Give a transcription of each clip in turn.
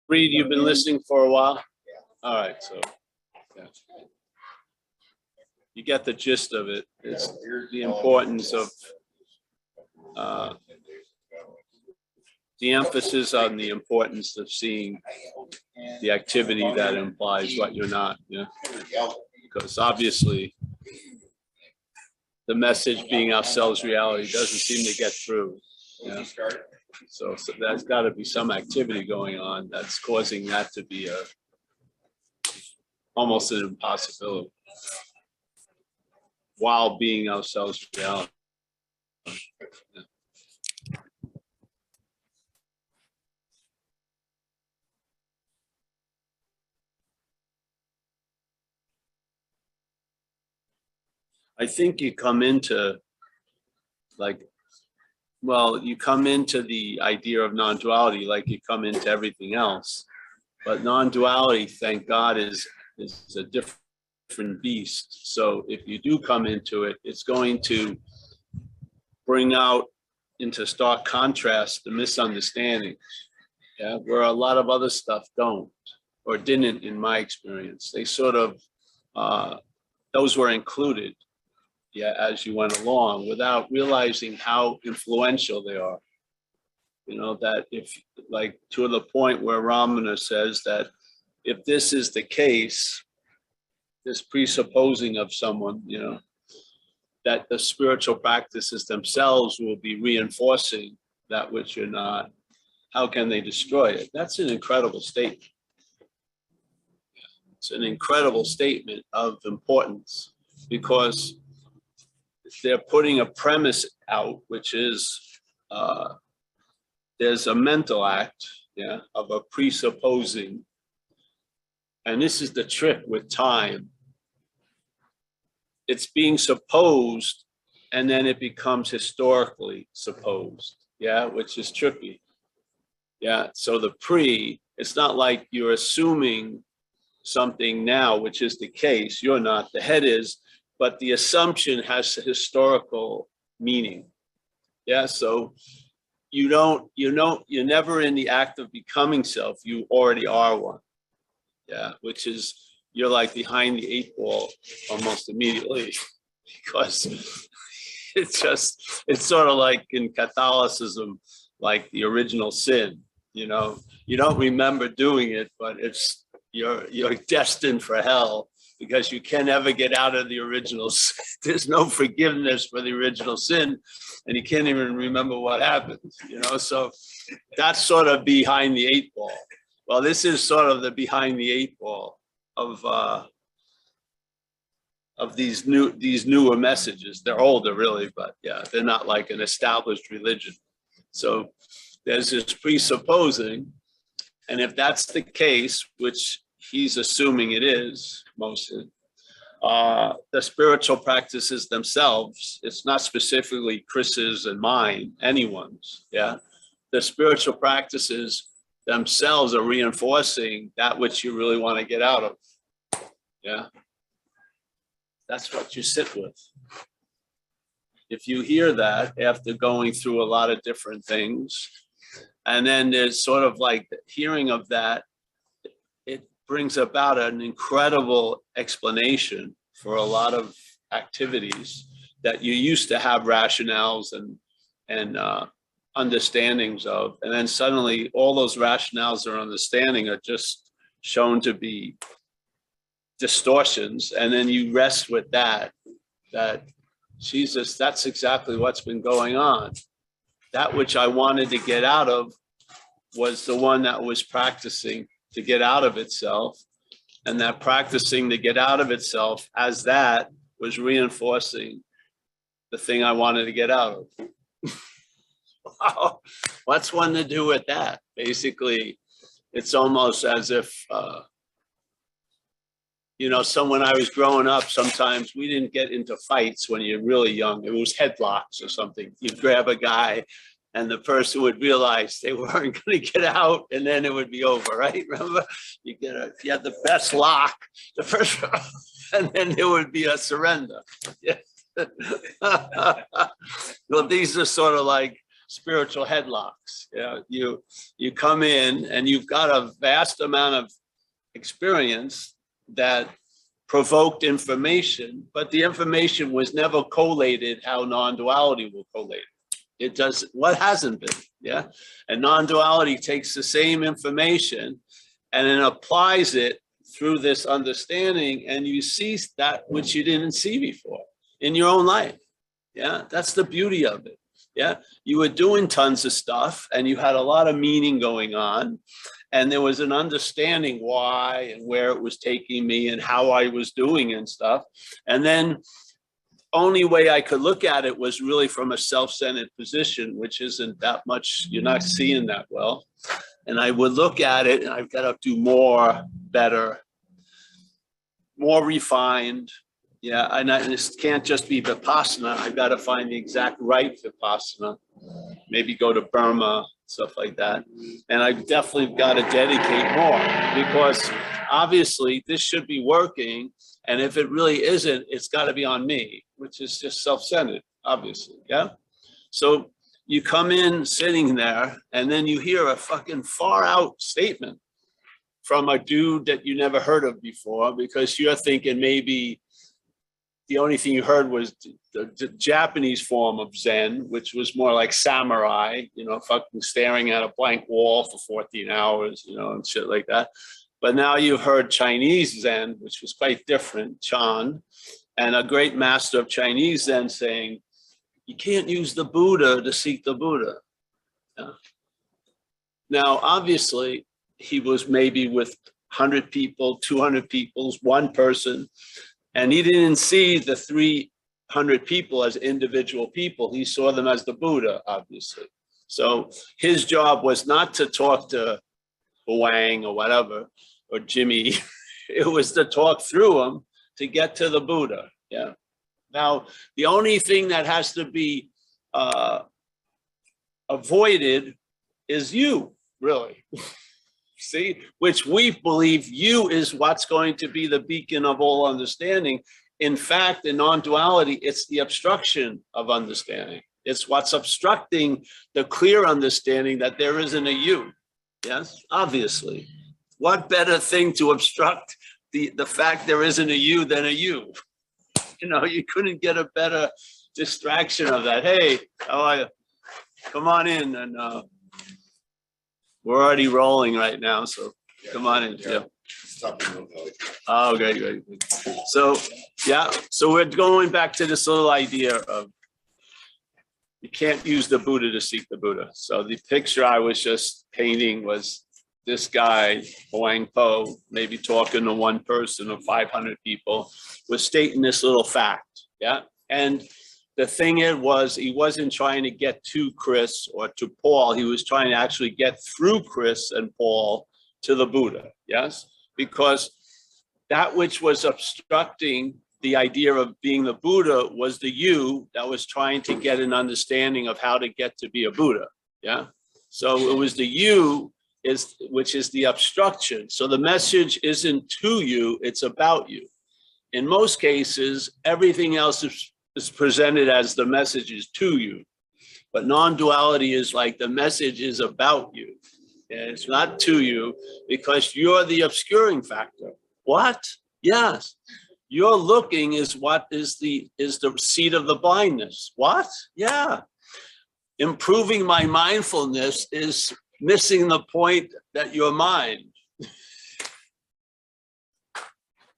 Reed, you've been listening for a while? All right, so yeah. You get the gist of it. It's the importance of the emphasis on the importance of seeing the activity that implies what you're not, because obviously the message being ourselves reality doesn't seem to get through. So there's got to be some activity going on that's causing that to be almost an impossibility while being ourselves reality. I think you come into you come into the idea of non-duality like you come into everything else. But non-duality, thank God, is a different beast. So if you do come into it, it's going to bring out into stark contrast the misunderstandings, where a lot of other stuff don't or didn't, in my experience. They sort of, those were included as you went along without realizing how influential they are. That if, like, to the point where Ramana says that if this is the case, this presupposing of someone, that the spiritual practices themselves will be reinforcing that which you're not, how can they destroy it? That's an incredible statement. It's an incredible statement of importance, because they're putting a premise out, which is there's a mental act, of a presupposing. And this is the trick with time. It's being supposed, and then it becomes historically supposed, which is tricky. So the it's not like you're assuming something now, which is the case. You're not, the head is, but the assumption has a historical meaning. So you're never in the act of becoming self. You already are one. Which is, you're like behind the 8 ball almost immediately, because it's sort of like in Catholicism, like the original sin. You don't remember doing it, but you're destined for hell, because you can never get out of the original sin. There's no forgiveness for the original sin, and you can't even remember what happened, so that's sort of behind the 8 ball. Well, this is sort of the behind the 8 ball of these newer messages. They're older, really, but they're not like an established religion. So there's this presupposing, and if that's the case, which he's assuming it is mostly, the spiritual practices themselves, it's not specifically Chris's and mine, anyone's, the spiritual practices themselves are reinforcing that which you really want to get out of. That's what you sit with. If you hear that after going through a lot of different things, and then there's sort of like the hearing of that, it brings about an incredible explanation for a lot of activities that you used to have rationales and understandings of, and then suddenly all those rationales or understanding are just shown to be distortions, and then you rest with that Jesus, that's exactly what's been going on. That which I wanted to get out of was the one that was practicing to get out of itself, and that practicing to get out of itself as that was reinforcing the thing I wanted to get out of. Wow, what's one to do with that? Basically, it's almost as if, when I was growing up, sometimes we didn't get into fights when you're really young. It was headlocks or something. You'd grab a guy and the person would realize they weren't going to get out, and then it would be over, right? Remember, if you had the best lock, the first, and then there would be a surrender. Well, these are sort of like spiritual headlocks. You come in and you've got a vast amount of experience that provoked information, but the information was never collated how non-duality will collate it. It does what hasn't been, yeah? And non-duality takes the same information and then applies it through this understanding, and you see that which you didn't see before in your own life. Yeah, that's the beauty of it. Yeah, you were doing tons of stuff and you had a lot of meaning going on, and there was an understanding why and where it was taking me and how I was doing and stuff. And then only way I could look at it was really from a self-centered position, which isn't that much, you're not seeing that well. And I would look at it and I've got to do more, better, more refined. Yeah, and this can't just be Vipassana. I've got to find the exact right Vipassana, maybe go to Burma, stuff like that. And I've definitely got to dedicate more, because obviously this should be working. And if it really isn't, it's got to be on me, which is just self-centered, obviously, yeah? So you come in sitting there and then you hear a fucking far out statement from a dude that you never heard of before, because you're thinking maybe the only thing you heard was the Japanese form of Zen, which was more like samurai, fucking staring at a blank wall for 14 hours, and shit like that. But now you've heard Chinese Zen, which was quite different, Chan, and a great master of Chinese Zen saying, you can't use the Buddha to seek the Buddha. Yeah. Now, obviously, he was maybe with 100 people, 200 people, one person, and he didn't see the 300 people as individual people. He saw them as the Buddha, obviously. So his job was not to talk to Wang or whatever, or Jimmy. It was to talk through them to get to the Buddha. Yeah. Now, the only thing that has to be avoided is you, really. See, which we believe you is what's going to be the beacon of all understanding. In fact, in non-duality, it's the obstruction of understanding. It's what's obstructing the clear understanding that there isn't a you. Yes, obviously. What better thing to obstruct the fact there isn't a you than a you? You couldn't get a better distraction of that. Hey, how are you? Come on in. And we're already rolling right now, so come on in. Yeah. Oh, great. So, yeah, so we're going back to this little idea of you can't use the Buddha to seek the Buddha. So the picture I was just painting was this guy, Huang Po, maybe talking to one person or 500 people, was stating this little fact, yeah? And the thing was he wasn't trying to get to Chris or to Paul. He was trying to actually get through Chris and Paul to the Buddha, yes? Because that which was obstructing the idea of being the Buddha was the you that was trying to get an understanding of how to get to be a Buddha, yeah? So it was the you which is the obstruction. So the message isn't to you, it's about you. In most cases, everything else is presented as the message is to you. But non-duality is like the message is about you. And it's not to you, because you're the obscuring factor. What? Yes. Your looking is what is the seed of the blindness. What? Yeah. Improving my mindfulness is missing the point that you're mind.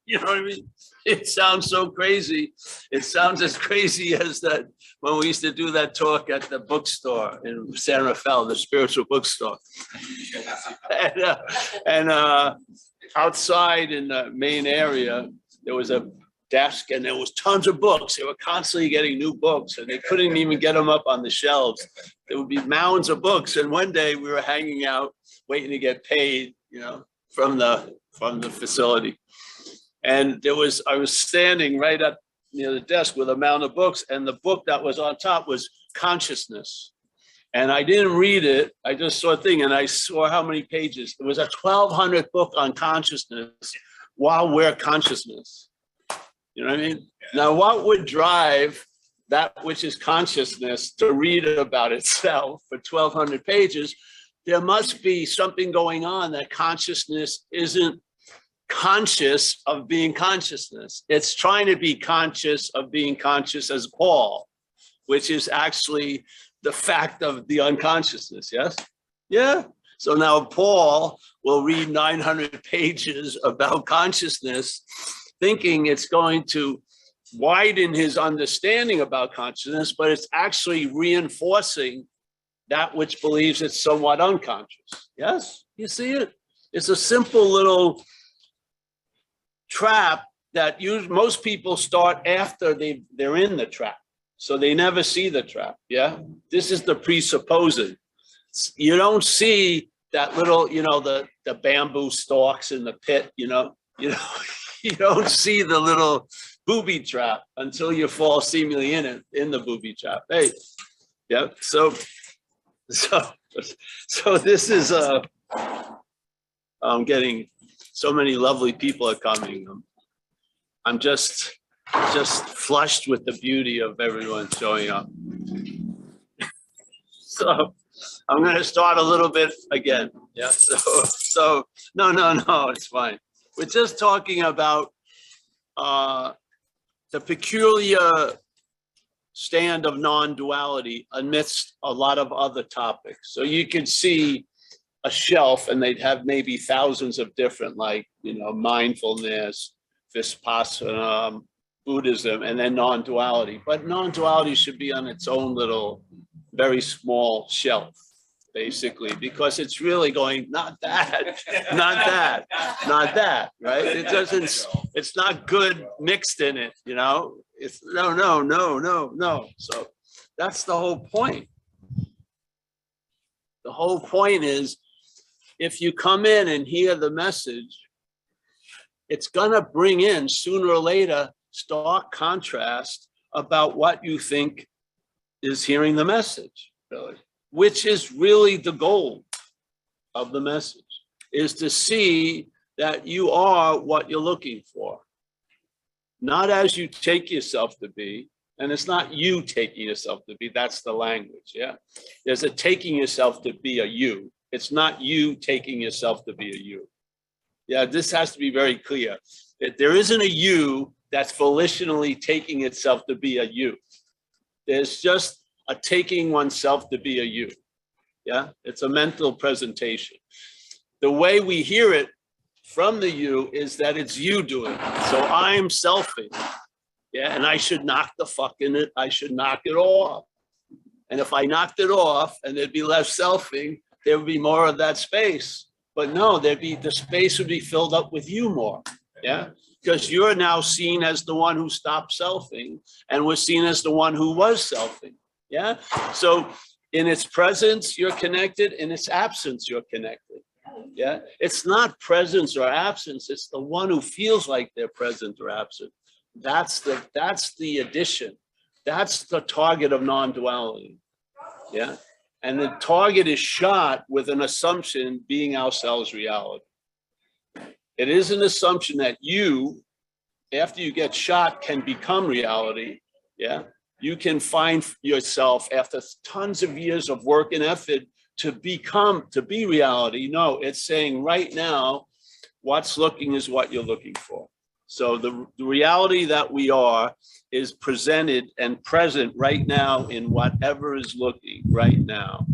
You know what I mean? It sounds so crazy. It sounds as crazy as that when we used to do that talk at the bookstore in San Rafael, the spiritual bookstore. and outside in the main area, there was a desk and there was tons of books. They were constantly getting new books and they couldn't even get them up on the shelves. There would be mounds of books. And one day we were hanging out, waiting to get paid, from the facility. And I was standing right up near the desk with a mound of books, and the book that was on top was Consciousness. And I didn't read it. I just saw a thing and I saw how many pages. It was a 1,200 book on consciousness while we're consciousness. You know what I mean? Now, what would drive that which is consciousness to read about itself for 1,200 pages, there must be something going on that consciousness isn't conscious of being consciousness. It's trying to be conscious of being conscious as Paul, which is actually the fact of the unconsciousness, yes? Yeah. So now Paul will read 900 pages about consciousness, thinking it's going to widen his understanding about consciousness, but it's actually reinforcing that which believes it's somewhat unconscious. Yes, you see it? It's a simple little trap that most people start after they're in the trap. So they never see the trap, yeah? This is the presupposing. You don't see that little, the bamboo stalks in the pit, you don't see the little booby trap until you fall seemingly in the booby trap. Hey, yeah. So this is I'm getting so many lovely people are coming. I'm just flushed with the beauty of everyone showing up. So I'm going to start a little bit again. Yeah. So no, it's fine. We're just talking about the peculiar stand of non-duality amidst a lot of other topics. So you could see a shelf and they'd have maybe thousands of different, like, mindfulness, Vipassana, Buddhism, and then non-duality. But non-duality should be on its own little, very small shelf, basically, because it's really going, not that, right? It's not good mixed in it, It's no. So that's the whole point. The whole point is, if you come in and hear the message, it's gonna bring in sooner or later stark contrast about what you think is hearing the message, really, which is really the goal of the message, is to see that you are what you're looking for, not as you take yourself to be. And it's not you taking yourself to be, that's the language, yeah? There's a taking yourself to be a you. It's not you taking yourself to be a you. Yeah, this has to be very clear. That there isn't a you that's volitionally taking itself to be a you. There's just a taking oneself to be a you. Yeah, it's a mental presentation. The way we hear it from the you is that it's you doing it. So I'm selfing. Yeah, and I should knock the fuck in it. I should knock it off. And if I knocked it off and there'd be less selfing, there would be more of that space. But no, the space would be filled up with you more. Yeah, because you're now seen as the one who stopped selfing, and was seen as the one who was selfing. Yeah, so in its presence, you're connected. In its absence, you're connected. Yeah, it's not presence or absence. It's the one who feels like they're present or absent. That's the addition. That's the target of non-duality. Yeah. And the target is shot with an assumption being ourselves reality. It is an assumption that you, after you get shot, can become reality. Yeah. You can find yourself after tons of years of work and effort to be reality. No, it's saying right now, what's looking is what you're looking for. So the reality that we are is presented and present right now in whatever is looking right now.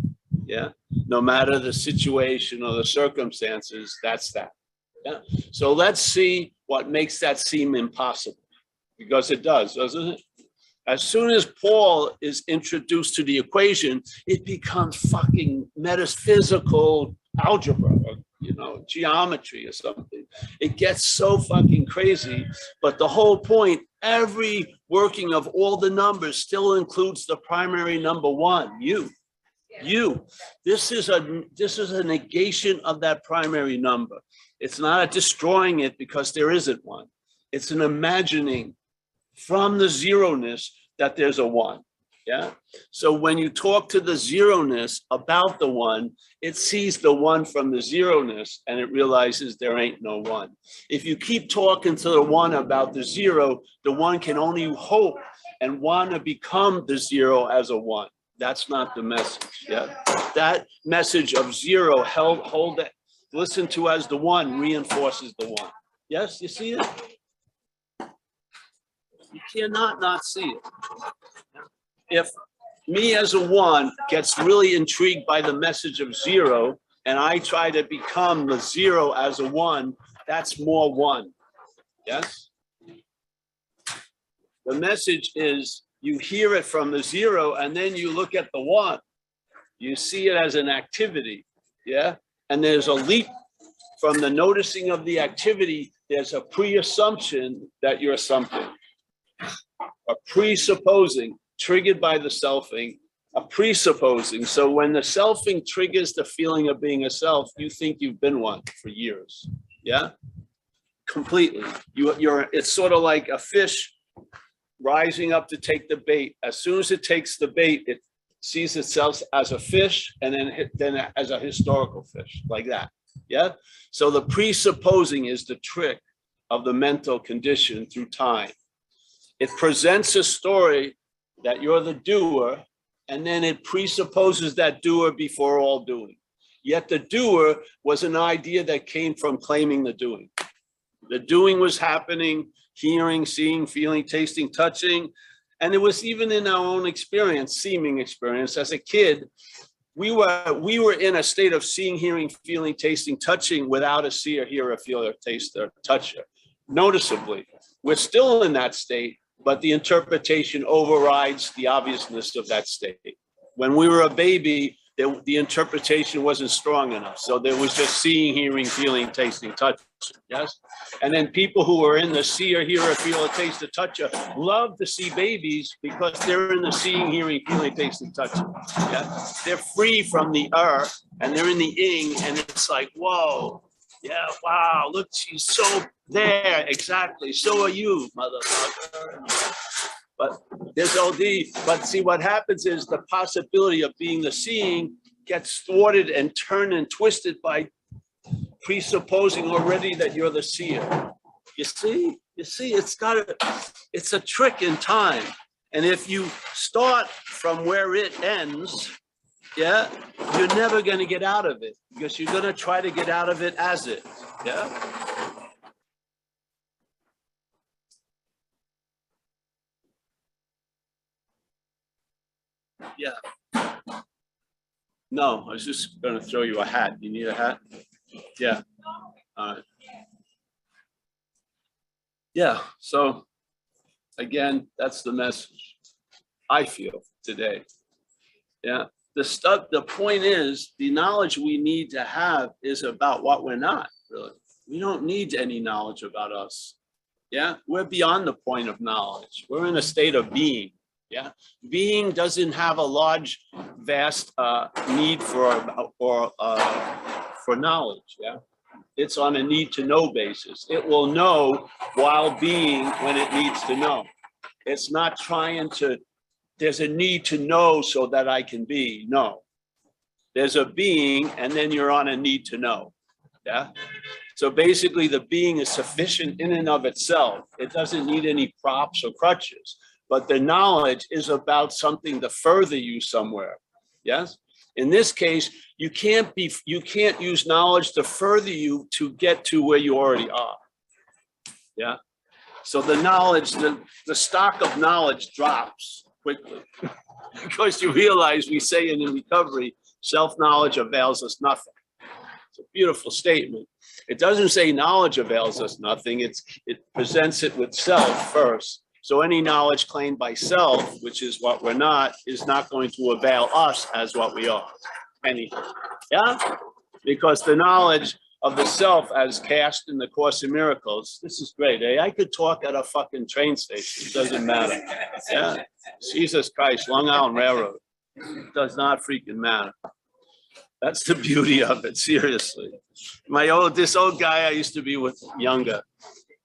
Yeah. No matter the situation or the circumstances, that's that. Yeah. So let's see what makes that seem impossible, because it does, doesn't it? As soon as Paul is introduced to the equation, it becomes fucking metaphysical algebra, or, geometry or something. It gets so fucking crazy. But the whole point, every working of all the numbers still includes the primary number one, you. You. This is a negation of that primary number. It's not a destroying it because there isn't one. It's an imagining from the zeroness that there's a one. Yeah. So when you talk to the zeroness about the one, it sees the one from the zeroness and it realizes there ain't no one. If you keep talking to the one about the zero, the one can only hope and want to become the zero as a one. That's not the message. Yeah. That message of zero hold it, listen to as the one reinforces the one. Yes, you see it? You cannot not see it. If me as a one gets really intrigued by the message of zero and I try to become the zero as a one, that's more one. Yes? The message is you hear it from the zero and then you look at the one. You see it as an activity. Yeah? And there's a leap from the noticing of the activity. There's a pre-assumption that you're something. A presupposing. Triggered by the selfing, a presupposing. So when the selfing triggers the feeling of being a self, you think you've been one for years. Yeah, completely. It's sort of like a fish rising up to take the bait. As soon as it takes the bait, it sees itself as a fish and then as a historical fish, like that. Yeah. So the presupposing is the trick of the mental condition through time. It presents a story that you're the doer, and then it presupposes that doer before all doing. Yet the doer was an idea that came from claiming the doing. The doing was happening, hearing, seeing, feeling, tasting, touching, and it was even in our own experience, seeming experience. As a kid, we were in a state of seeing, hearing, feeling, tasting, touching without a seer, hearer, feeler, taster, toucher. Noticeably, we're still in that state, but the interpretation overrides the obviousness of that state. When we were a baby, the interpretation wasn't strong enough. So there was just seeing, hearing, feeling, tasting, touching, yes? And then people who are in the seer, hearer, feeler, taster, toucher love to see babies because they're in the seeing, hearing, feeling, tasting, touching, yeah? They're free from the and they're in the ing, and it's like, whoa. Yeah, wow, look, she's so there, exactly. So are you, motherfucker. But there's OD. But see, what happens is the possibility of being the seeing gets thwarted and turned and twisted by presupposing already that you're the seer. You see, it's a trick in time. And if you start from where it ends, yeah, you're never going to get out of it because you're going to try to get out of it as it. Yeah. Yeah. No, I was just going to throw you a hat. You need a hat? Yeah. All right. Yeah. So again, that's the message I feel today. Yeah. The point is, the knowledge we need to have is about what we're not, really. We don't need any knowledge about us. Yeah, we're beyond the point of knowledge. We're in a state of being. Yeah, being doesn't have a large, vast need for knowledge. Yeah, it's on a need to know basis. It will know while being when it needs to know. It's not trying to. There's a need to know so that I can be. No, there's a being, and then you're on a need to know. Yeah. So basically, the being is sufficient in and of itself. It doesn't need any props or crutches. But the knowledge is about something to further you somewhere. Yes. In this case, you can't use knowledge to further you to get to where you already are. Yeah. So the knowledge, the stock of knowledge drops quickly because you realize we say in recovery, self-knowledge avails us nothing. It's a beautiful statement. It doesn't say knowledge avails us nothing. It presents it with self first. So any knowledge claimed by self, which is what we're not, is not going to avail us as what we are. Anything. Yeah? Because the knowledge of the self as cast in the Course in Miracles, this is great, eh? I could talk at a fucking train station. It doesn't matter. Yeah? Jesus Christ, Long Island Railroad. It does not freaking matter. That's the beauty of it, seriously. This old guy I used to be with, younger,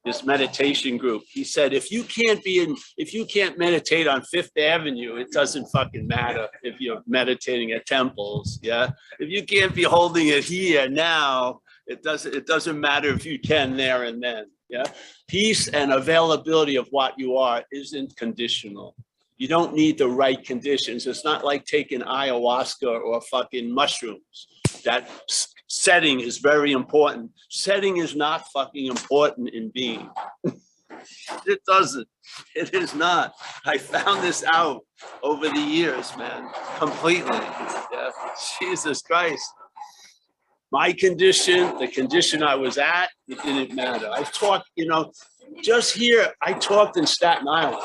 his meditation group. He said, if you can't meditate on Fifth Avenue, it doesn't fucking matter if you're meditating at temples. Yeah. If you can't be holding it here now, it doesn't matter if you can there and then. Yeah. Peace and availability of what you are isn't conditional. You don't need the right conditions. It's not like taking ayahuasca or fucking mushrooms. That setting is very important. Setting is not fucking important in being. It doesn't. It is not. I found this out over the years, man, completely. Yeah. Jesus Christ. My condition, the condition I was at, it didn't matter. I talked, just here, I talked in Staten Island.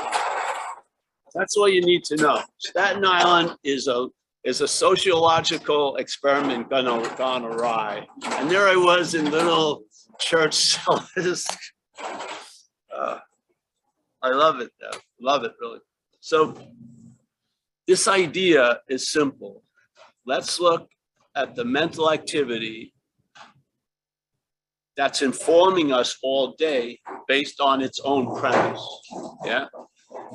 That's all you need to know. Staten Island is a sociological experiment gone awry. And there I was in little church cellars. I love it though. Love it really. So this idea is simple. Let's look at the mental activity that's informing us all day based on its own premise. Yeah.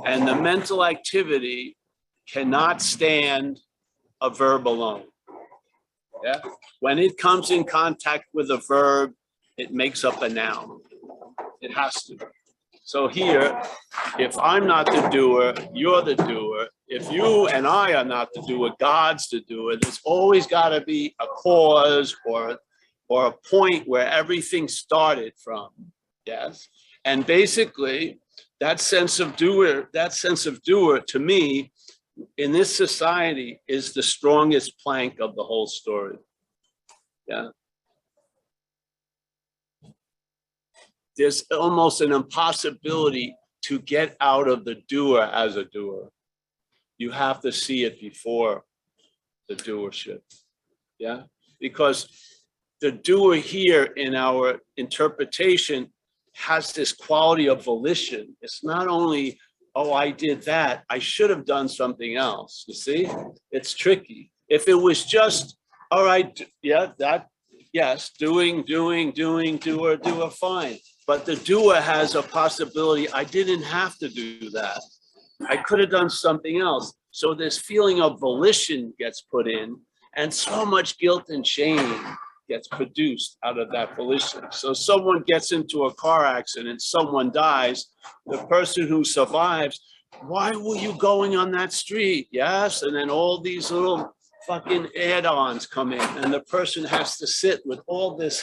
And the mental activity cannot stand a verb alone. Yeah. When it comes in contact with a verb, it makes up a noun. It has to. So here, if I'm not the doer, you're the doer. If you and I are not the doer, God's the doer. There's always got to be a cause or a point where everything started from. Yes. And basically, that sense of doer to me in this society is the strongest plank of the whole story. Yeah. There's almost an impossibility to get out of the doer as a doer. You have to see it before the doership. Yeah. Because the doer here in our interpretation has this quality of volition. It's not only, oh, I did that, I should have done something else. You see, it's tricky. If it was just, all right, yeah, that, yes, doing, doer, fine. But the doer has a possibility, I didn't have to do that. I could have done something else. So this feeling of volition gets put in, and so much guilt and shame gets produced out of that volition. So someone gets into a car accident, someone dies, the person who survives, why were you going on that street? Yes, and then all these little fucking add-ons come in, and the person has to sit with all this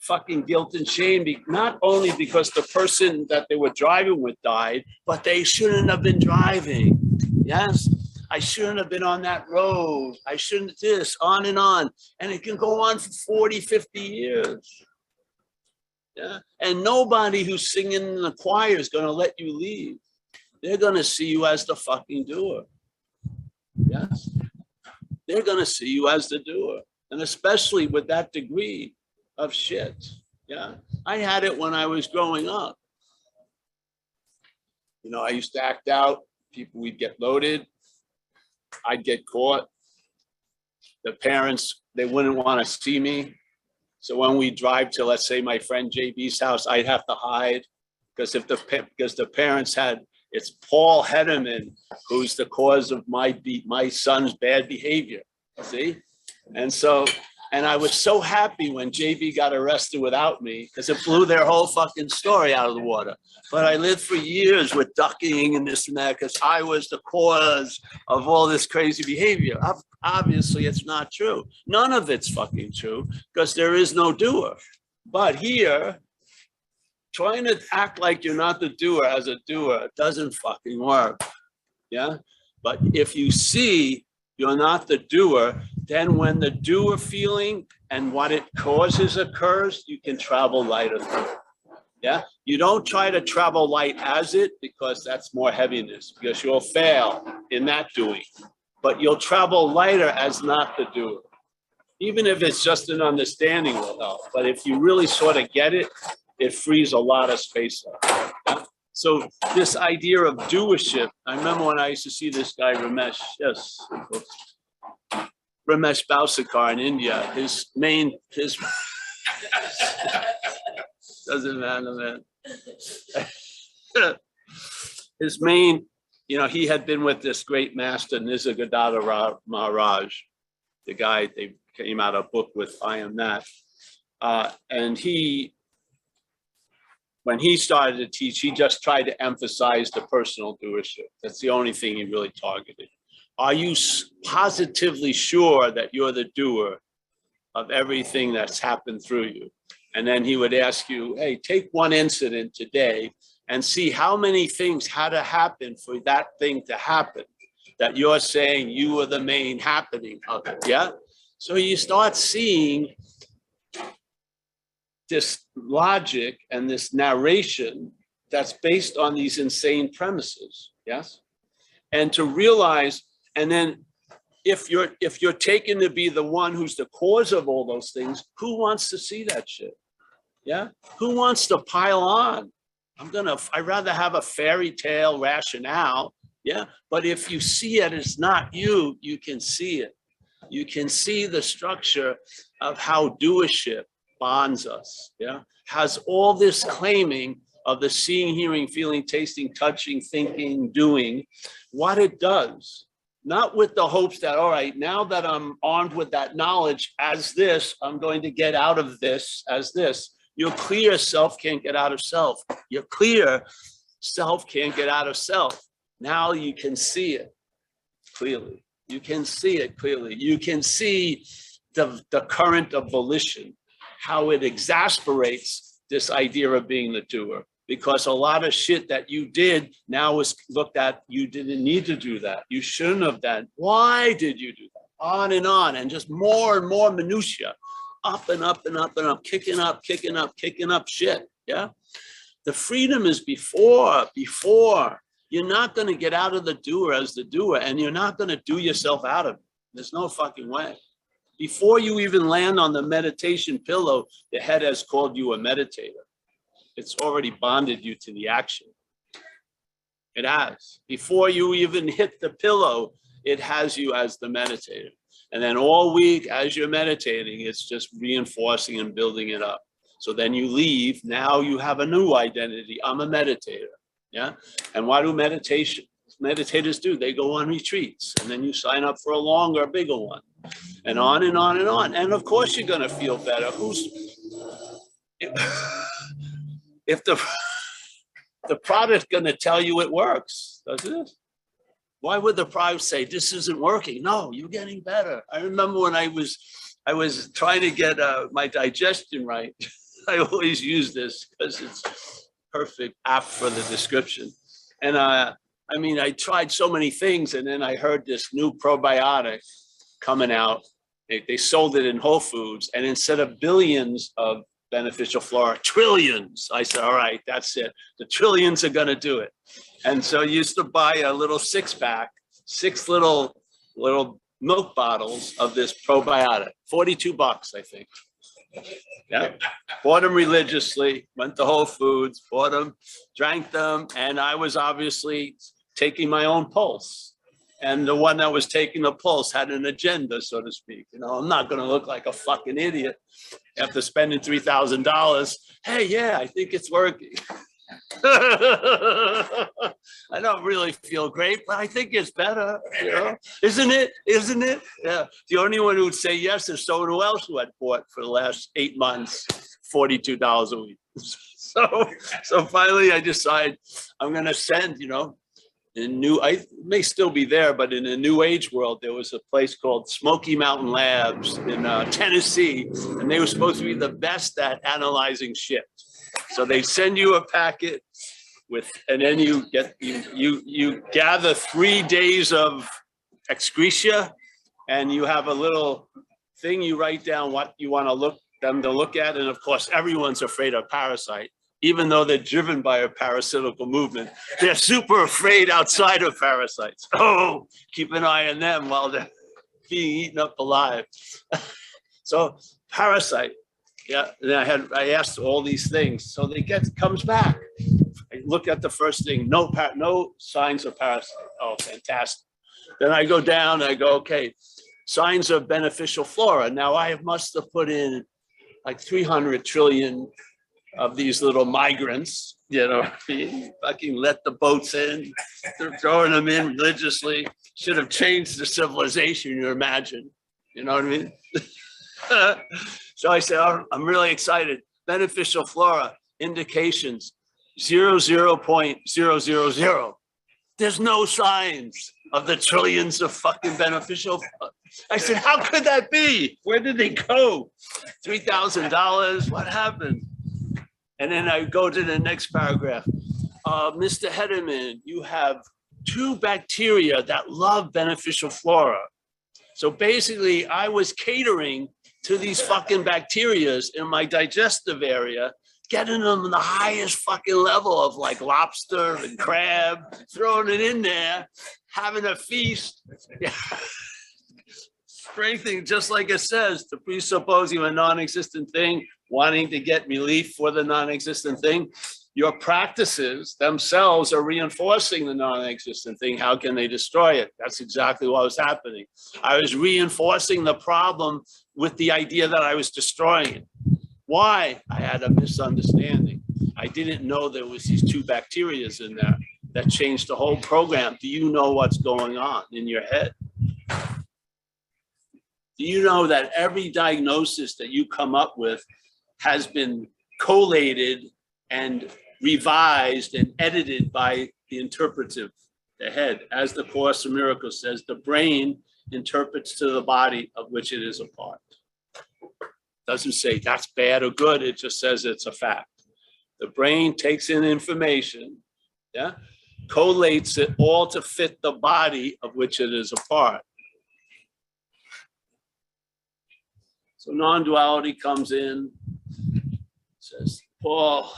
fucking guilt and shame, not only because the person that they were driving with died, but they shouldn't have been driving. Yes, I shouldn't have been on that road. I shouldn't this, on. And it can go on for 40, 50 years. Yeah. And nobody who's singing in the choir is going to let you leave. They're going to see you as the fucking doer. Yes. They're going to see you as the doer. And especially with that degree of shit. Yeah. I had it when I was growing up. I used to act out. People, we'd get loaded. I'd get caught. The parents, they wouldn't want to see me. So when we drive to, let's say, my friend JB's house, I'd have to hide because the parents had, it's Paul Hedderman who's the cause of my son's bad behavior. See? And I was so happy when JB got arrested without me because it blew their whole fucking story out of the water. But I lived for years with ducking and this and that because I was the cause of all this crazy behavior. Obviously, it's not true. None of it's fucking true because there is no doer. But here, trying to act like you're not the doer as a doer doesn't fucking work. Yeah. But if you see you're not the doer, then when the doer feeling and what it causes occurs, you can travel lighter through it. Yeah. You don't try to travel light as it because that's more heaviness because you'll fail in that doing. But you'll travel lighter as not the doer. Even if it's just an understanding will help. But if you really sort of get it, it frees a lot of space up. Yeah? So this idea of doership, I remember when I used to see this guy, Ramesh Balsekar in India, his doesn't matter, man. His main, he had been with this great master, Nisargadatta Maharaj, the guy, they came out a book with I Am That. And when he started to teach, he just tried to emphasize the personal doership. That's the only thing he really targeted. Are you positively sure that you're the doer of everything that's happened through you? And then he would ask you, hey, take one incident today and see how many things had to happen for that thing to happen, that you're saying you were the main happening of it, yeah? So you start seeing this logic and this narration that's based on these insane premises, yes? And to realize, and then if you're taken to be the one who's the cause of all those things, who wants to see that shit? Yeah, who wants to pile on? I'd rather have a fairy tale rationale, yeah? But if you see it as not you, you can see it. You can see the structure of how doership bonds us, yeah? Has all this claiming of the seeing, hearing, feeling, tasting, touching, thinking, doing, what it does. Not with the hopes that, all right, now that I'm armed with that knowledge as this, I'm going to get out of this as this. Your clear self can't get out of self. Your clear self can't get out of self. Now you can see it clearly. You can see it clearly. You can see the current of volition, how it exasperates this idea of being the doer. Because a lot of shit that you did now is looked at, you didn't need to do that. You shouldn't have done. Why did you do that? On, and just more and more minutia. Up and up and up and up, kicking up shit, yeah? The freedom is before. You're not going to get out of the doer as the doer, and you're not going to do yourself out of it. There's no fucking way. Before you even land on the meditation pillow, the head has called you a meditator. It's already bonded you to the action. It has. Before you even hit the pillow, it has you as the meditator. And then all week as you're meditating, it's just reinforcing and building it up. So then you leave, now you have a new identity. I'm a meditator, yeah? And what do meditators do? They go on retreats, and then you sign up for a longer, bigger one, and on and on and on. And of course you're gonna feel better. If the product's gonna tell you it works, doesn't it? Why would the product say this isn't working? No, you're getting better. I remember when I was trying to get my digestion right. I always use this because it's perfect app for the description. And I tried so many things, and then I heard this new probiotic coming out. They sold it in Whole Foods, and instead of billions of beneficial flora, trillions. I said, all right, that's it. The trillions are going to do it. And so I used to buy a little 6-pack, 6 little milk bottles of this probiotic, $42, I think. Yeah, bought them religiously, went to Whole Foods, bought them, drank them, and I was obviously taking my own pulse. And the one that was taking the pulse had an agenda, so to speak. I'm not going to look like a fucking idiot after spending $3,000. Hey, yeah, I think it's working. I don't really feel great, but I think it's better, Isn't it? Yeah. The only one who would say yes is someone else who had bought for the last 8 months, $42 a week. So finally I decide I'm going to send, I may still be there, but in a new age world, there was a place called Smoky Mountain Labs in Tennessee, and they were supposed to be the best at analyzing shit. So they send you a packet and then you gather 3 days of excretia, and you have a little thing you write down what you want them to look at, and of course everyone's afraid of parasite. Even though they're driven by a parasitical movement, they're super afraid outside of parasites. Oh, keep an eye on them while they're being eaten up alive. So parasite, yeah. And I asked all these things, so comes back. I look at the first thing, no signs of parasite. Oh, fantastic. Then I go down, I go, okay, signs of beneficial flora. Now I must have put in like 300 trillion of these little migrants, you know, fucking let the boats in, they're throwing them in religiously. Should have changed the civilization, you imagine, you know what I mean? So I said, oh, I'm really excited. Beneficial flora, indications, 0.000. There's no signs of the trillions of fucking beneficial. I said, how could that be? Where did they go? $3,000, what happened? And then I go to the next paragraph. Mr. Hedderman, you have 2 bacteria that love beneficial flora. So basically I was catering to these fucking bacterias in my digestive area, getting them the highest fucking level of like lobster and crab, throwing it in there, having a feast. Strengthening, just like it says, to presupposing a non-existent thing, wanting to get relief for the non-existent thing. Your practices themselves are reinforcing the non-existent thing. How can they destroy it? That's exactly what was happening. I was reinforcing the problem with the idea that I was destroying it. Why? I had a misunderstanding. I didn't know there was these 2 bacteria in there that changed the whole program. Do you know what's going on in your head? Do you know that every diagnosis that you come up with has been collated and revised and edited by the interpretive, the head? As the Course in Miracles says, the brain interprets to the body of which it is a part. Doesn't say that's bad or good, it just says it's a fact. The brain takes in information, yeah, collates it all to fit the body of which it is a part. So non-duality comes in, says, Paul,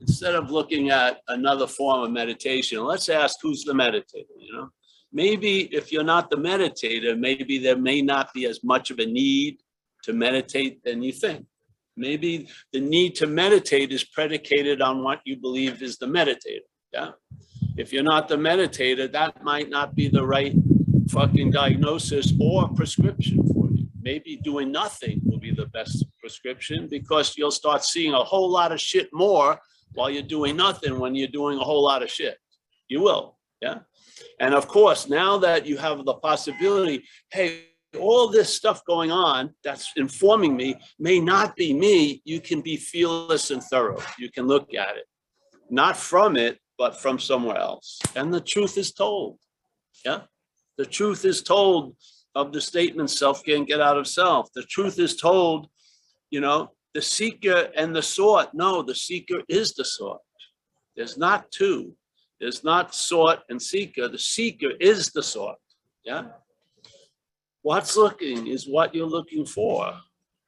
instead of looking at another form of meditation, let's ask who's the meditator, you know? Maybe if you're not the meditator, maybe there may not be as much of a need to meditate than you think. Maybe the need to meditate is predicated on what you believe is the meditator, yeah? If you're not the meditator, that might not be the right fucking diagnosis or prescription for you. Maybe doing nothing will be the best prescription, because you'll start seeing a whole lot of shit more while you're doing nothing when you're doing a whole lot of shit. You will, yeah? And of course, now that you have the possibility, hey, all this stuff going on that's informing me may not be me, you can be fearless and thorough. You can look at it, not from it, but from somewhere else. And the truth is told, yeah? The truth is told of the statement, self can't get out of self. The truth is told, you know, the seeker and the sought. No, the seeker is the sought. There's not 2. There's not sought and seeker. The seeker is the sought, yeah? What's looking is what you're looking for,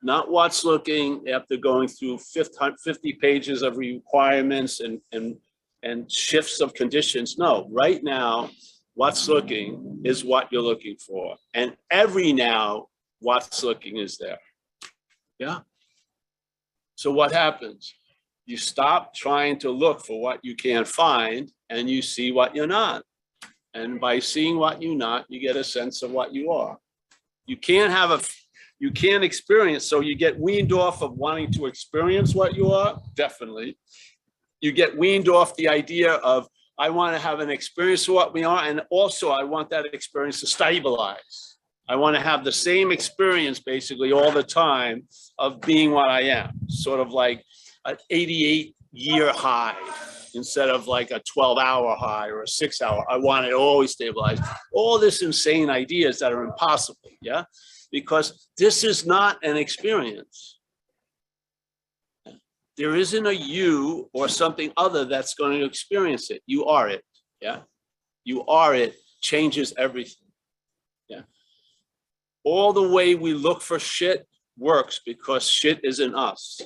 not what's looking after going through 50 pages of requirements and shifts of conditions. No, right now, what's looking is what you're looking for. And every now, what's looking is there. Yeah. So what happens? You stop trying to look for what you can't find, and you see what you're not. And by seeing what you're not, you get a sense of what you are. You can't experience, so you get weaned off of wanting to experience what you are, definitely. You get weaned off the idea of, I want to have an experience of what we are, and also I want that experience to stabilize. I want to have the same experience basically all the time of being what I am, sort of like an 88-year high instead of like a 12-hour high or a 6-hour. I want it always stabilized. All this insane ideas that are impossible, yeah? Because this is not an experience. There isn't a you or something other that's going to experience it. You are it, yeah? You are it, changes everything, yeah? All the way we look for shit works because shit isn't us.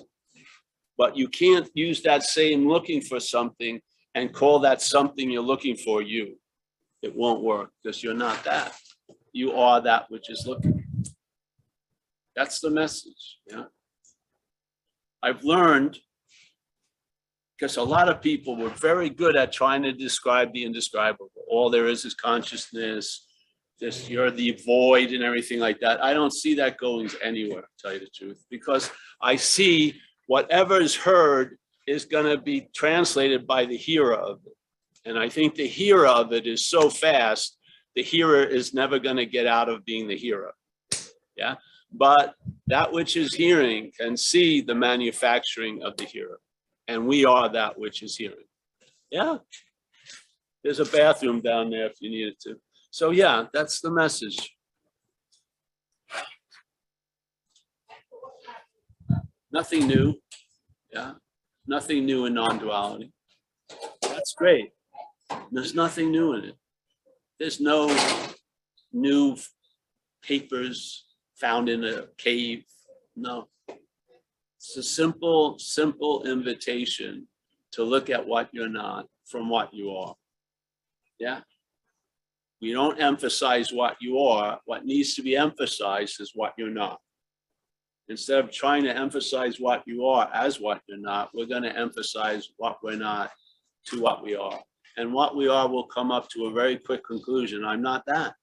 But you can't use that same looking for something and call that something you're looking for you. It won't work because you're not that. You are that which is looking. That's the message, yeah? I've learned, because a lot of people were very good at trying to describe the indescribable. All there is consciousness, this, you're the void and everything like that. I don't see that going anywhere, to tell you the truth, because I see whatever is heard is going to be translated by the hearer of it. And I think the hearer of it is so fast, the hearer is never going to get out of being the hearer. Yeah. But that which is hearing can see the manufacturing of the hearer. And we are that which is hearing. Yeah. There's a bathroom down there if you need it to. So yeah, that's the message. Nothing new. Yeah. Nothing new in non-duality. That's great. There's nothing new in it. There's no new papers found in a cave. No. It's a simple, simple invitation to look at what you're not from what you are. Yeah. We don't emphasize what you are. What needs to be emphasized is what you're not. Instead of trying to emphasize what you are as what you're not, we're going to emphasize what we're not to what we are. And what we are will come up to a very quick conclusion. I'm not that.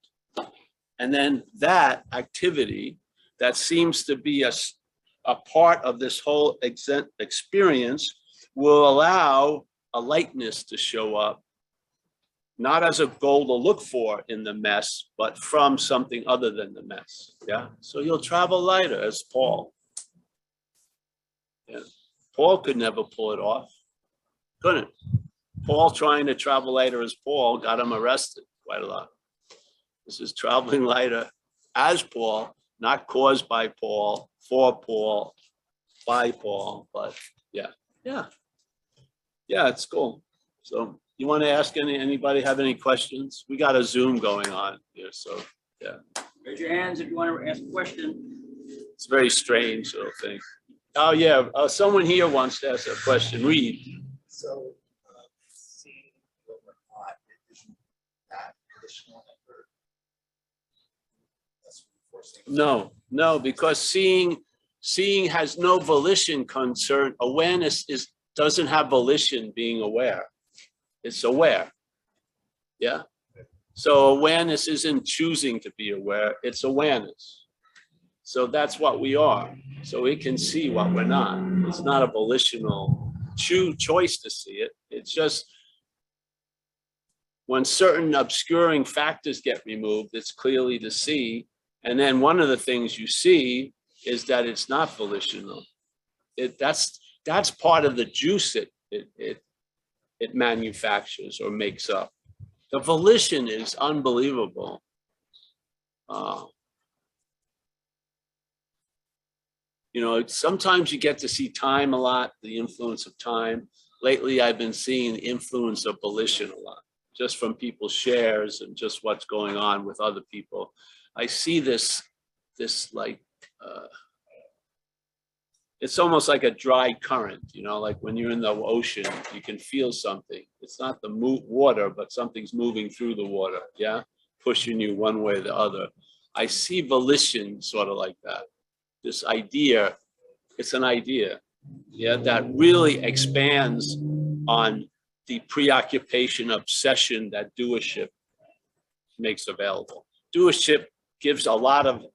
And then that activity that seems to be a part of this whole experience will allow a lightness to show up, not as a goal to look for in the mess, but from something other than the mess. Yeah. So you'll travel lighter as Paul. Yeah. Paul could never pull it off. Couldn't. Paul trying to travel lighter as Paul got him arrested quite a lot. This is traveling lighter as Paul, not caused by Paul, for Paul, by Paul, but yeah. Yeah. Yeah, it's cool. So you want to ask anybody have any questions? We got a Zoom going on here, so yeah. Raise your hands if you want to ask a question. It's very strange little thing. Oh yeah, someone here wants to ask a question. Read. So, seeing what we're not, isn't that conditional effort? That's forcing. No, because seeing has no volition concern. Awareness doesn't have volition being aware. It's aware. Yeah. So awareness isn't choosing to be aware, it's awareness. So that's what we are. So we can see what we're not. It's not a volitional choice to see it. It's just when certain obscuring factors get removed, it's clearly to see. And then one of the things you see is that it's not volitional. That's part of the juice it manufactures or makes up. The volition is unbelievable. Sometimes you get to see time a lot, the influence of time. Lately, I've been seeing the influence of volition a lot, just from people's shares and just what's going on with other people. I see this like, it's almost like a dry current, like when you're in the ocean, you can feel something. It's not the water, but something's moving through the water, yeah? Pushing you one way or the other. I see volition sort of like that. This idea, it's an idea, yeah, that really expands on the preoccupation, obsession that doership makes available. Doership gives a lot of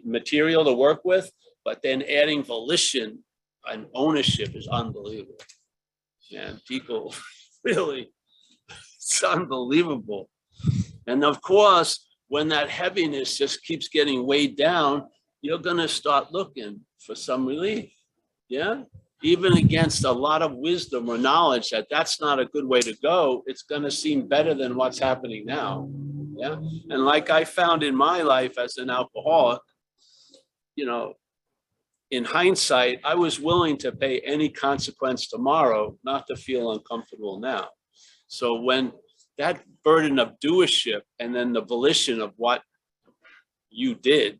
material to work with, but then adding volition and ownership is unbelievable. And people really, it's unbelievable. And of course, when that heaviness just keeps getting weighed down, you're going to start looking for some relief. Yeah. Even against a lot of wisdom or knowledge that that's not a good way to go, it's going to seem better than what's happening now. Yeah. And like I found in my life as an alcoholic, in hindsight, I was willing to pay any consequence tomorrow not to feel uncomfortable now. So when that burden of doership and then the volition of what you did,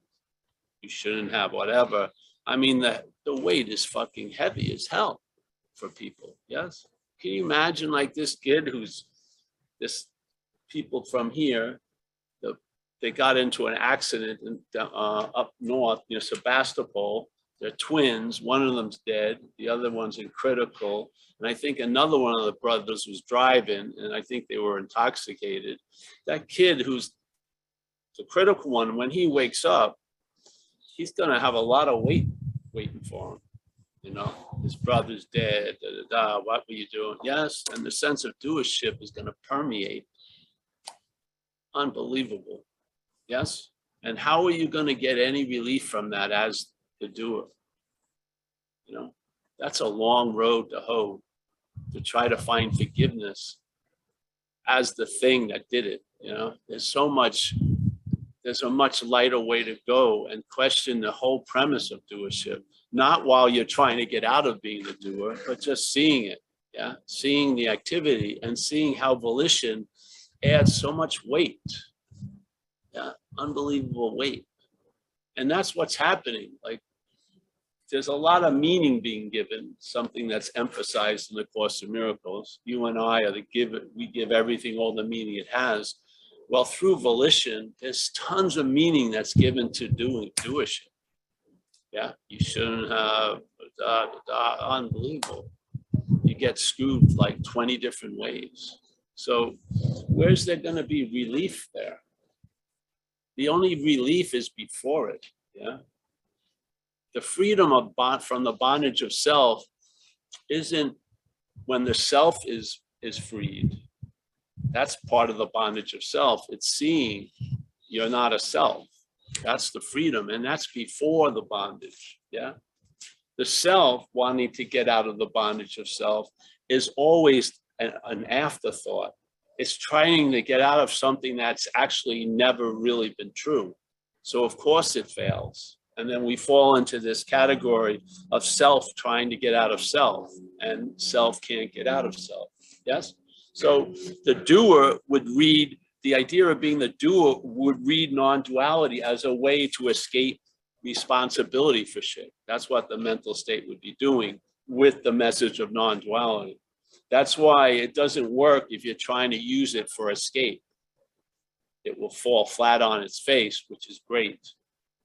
you shouldn't have, whatever. I mean, the weight is fucking heavy as hell for people. Yes. Can you imagine like this kid people from here, they got into an accident up north near Sebastopol. They're twins. One of them's dead. The other one's in critical. And I think another one of the brothers was driving, and I think they were intoxicated. That kid who's the critical one, when he wakes up, he's going to have a lot of weight waiting for him. You know, his brother's dead, da, da, da, what were you doing? Yes, and the sense of doership is going to permeate. Unbelievable. Yes, and how are you going to get any relief from that as the doer? You know, that's a long road to hoe, to try to find forgiveness as the thing that did it. You know, there's a much lighter way to go and question the whole premise of doership, not while you're trying to get out of being the doer, but just seeing it. Yeah, seeing the activity and seeing how volition adds so much weight. Yeah, unbelievable weight. And that's what's happening. Like, there's a lot of meaning being given, something that's emphasized in the Course in Miracles. You and I are we give everything all the meaning it has. Well, through volition, there's tons of meaning that's given to doership. Yeah, you shouldn't have, unbelievable. You get screwed like 20 different ways. So where's there going to be relief there? The only relief is before it. Yeah. The freedom of from the bondage of self isn't when the self is freed. That's part of the bondage of self. It's seeing you're not a self. That's the freedom, and that's before the bondage. Yeah. The self wanting to get out of the bondage of self is always an afterthought. It's trying to get out of something that's actually never really been true. So of course it fails. And then we fall into this category of self trying to get out of self, and self can't get out of self. Yes? So the doer would read, the idea of being the doer would read non-duality as a way to escape responsibility for shit. That's what the mental state would be doing with the message of non-duality. That's why it doesn't work if you're trying to use it for escape. It will fall flat on its face, which is great.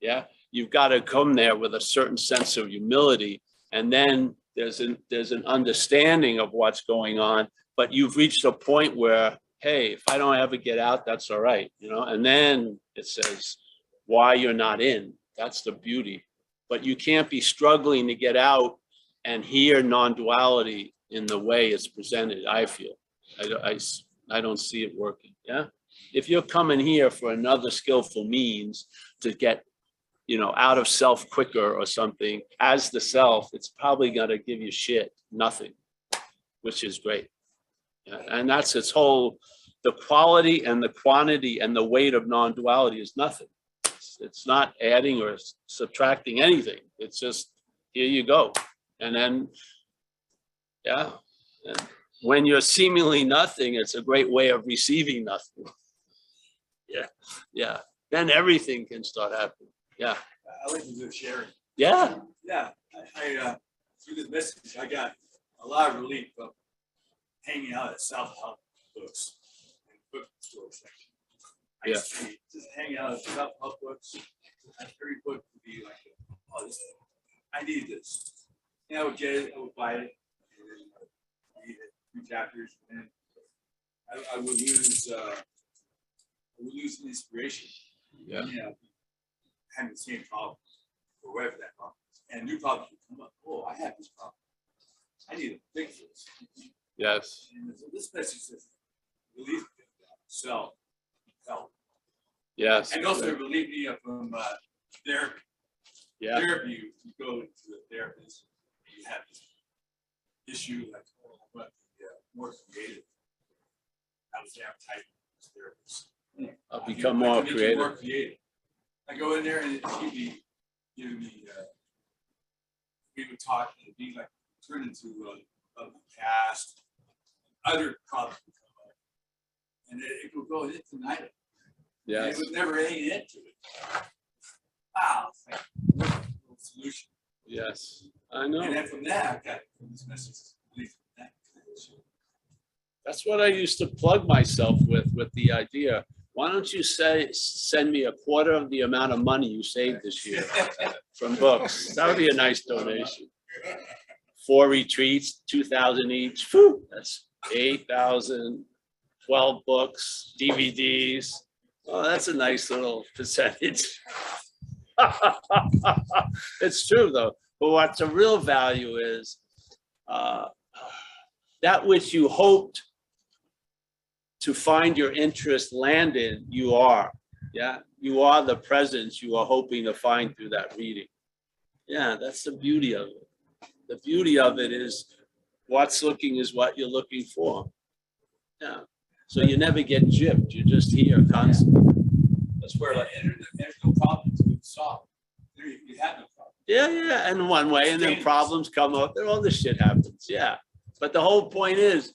Yeah, you've got to come there with a certain sense of humility, and then there's an understanding of what's going on, but you've reached a point where, hey, if I don't ever get out, that's all right, you know. And then it says why you're not in. That's the beauty. But you can't be struggling to get out and hear non-duality in the way it's presented. I feel I don't see it working. Yeah, if you're coming here for another skillful means to get, you know, out of self quicker or something as the self, it's probably gonna give you shit, nothing, which is great. Yeah, and that's its whole, the quality and the quantity and the weight of non-duality is nothing. It's not adding or subtracting anything. It's just, here you go. And then, yeah, and when you're seemingly nothing, it's a great way of receiving nothing. Yeah, yeah. Then everything can start happening. Yeah. I like to do sharing. Yeah. Yeah, I through this message, I got a lot of relief from hanging out at self-help books and bookstore section. I used to be just hanging out at self-help books. Every book would be like, oh, this, I need this. And I would get it, I would buy it, and then read it, 2 chapters, and I would lose inspiration. Yeah. You know, having the same problem, or whatever that problem is. And new problems would come up. Oh, I have this problem. I need to fix this. Yes. And so this message says, relieve self, help. Yes. And also relieve me from therapy. Yeah. Therapy, you go to the therapist, and you have this issue like, oh, but more creative. I was there type therapist. I'll become more creative. More creative. I go in there and she'd be giving me, we would talk, and it'd be like turn into a cast, other problems would come up, and it would go into night. Yeah. It was never any end to it. Wow, it's like what a little solution. Yes, I know. And then from that, I got this message. That's what I used to plug myself with the idea. Why don't you send me a quarter of the amount of money you saved this year from books? That would be a nice donation. 4 retreats, 2,000 each. Whew, that's 8,000. 12 books, DVDs. Oh, that's a nice little percentage. It's true though. But what the real value is, that which you hoped to find your interest land in, you are. Yeah, you are the presence you are hoping to find through that reading. Yeah, that's the beauty of it. The beauty of it is what's looking is what you're looking for. Yeah. So you never get gypped. You're just here constantly. That's where like there's no problems to solve. You have no problem. Yeah, and one way, and then problems come up, and all this shit happens. Yeah. But the whole point is,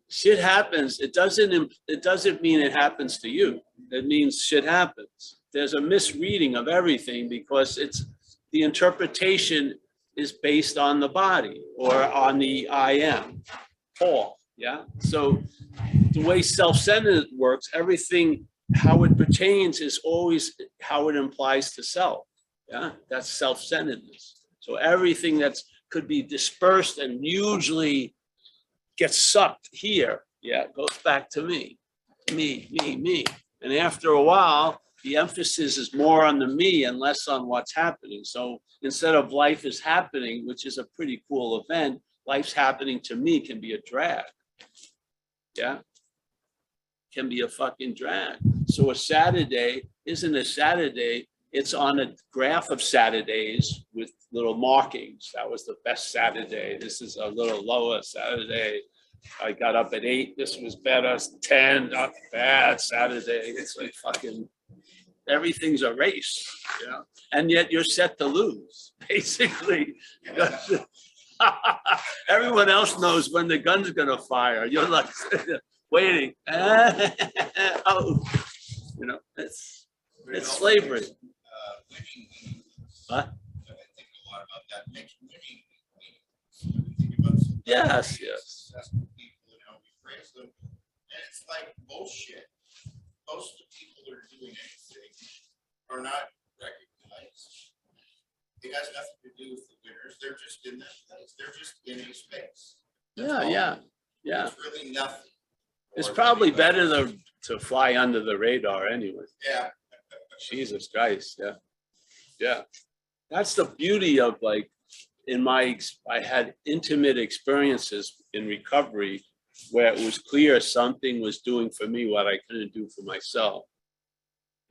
shit happens. It doesn't mean it happens to you. It means shit happens. There's a misreading of everything because the interpretation is based on the body or on the I am, Paul. Yeah. So the way self-centered works, everything, how it pertains is always how it implies to self. Yeah. That's self-centeredness. So everything could be dispersed and usually gets sucked here. Yeah. Goes back to me. And after a while, the emphasis is more on the me and less on what's happening. So instead of life is happening, which is a pretty cool event, life's happening to me can be a drag. Yeah. Can be a fucking drag. So a Saturday isn't a Saturday. It's on a graph of Saturdays with little markings. That was the best Saturday. This is a little lower Saturday. I got up at 8. This was better. 10, not bad Saturday. It's like fucking everything's a race. Yeah. And yet you're set to lose, basically. Everyone else knows when the gun's gonna fire. You're like waiting. Oh, you know, it's slavery. Huh? I think a lot about that. Makes winning. Think about Yes. successful people and how we praise them. And it's like bullshit. Most of the people that are doing anything are not recognized. It has nothing to do with the winners. They're just in that place. They're just in a space. Yeah. It's really nothing. It's probably better to fly under the radar anyway. Yeah. Jesus Christ. Yeah. That's the beauty of like, I had intimate experiences in recovery where it was clear something was doing for me what I couldn't do for myself.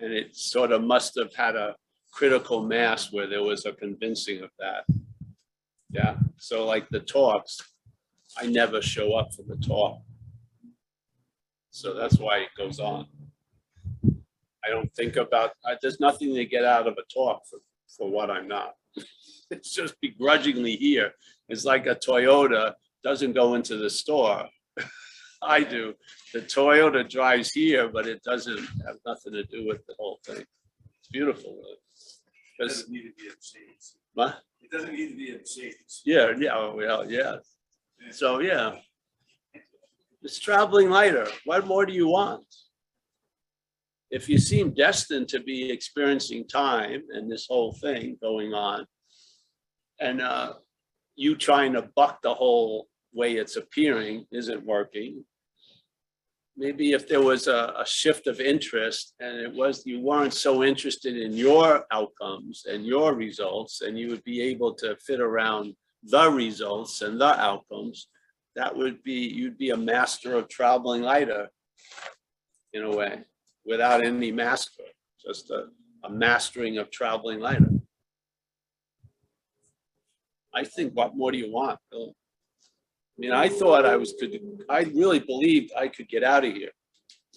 And it sort of must have had a critical mass where there was a convincing of that. Yeah. So like the talks, I never show up for the talk. So that's why it goes on. I don't think about, there's nothing to get out of a talk for what I'm not. It's just begrudgingly here. It's like a Toyota doesn't go into the store. I do. The Toyota drives here, but it doesn't have nothing to do with the whole thing. It's beautiful. It doesn't need to be a Mercedes. What? It doesn't need to be a Mercedes. Yeah, well, yeah. So yeah, it's traveling lighter. What more do you want? If you seem destined to be experiencing time and this whole thing going on, and you trying to buck the whole way it's appearing isn't working, maybe if there was a shift of interest and you weren't so interested in your outcomes and your results, and you would be able to fit around the results and the outcomes, you'd be a master of traveling lighter in a way, without any master, just a mastering of traveling lighter. I think, what more do you want, Bill? I mean, I thought I really believed I could get out of here.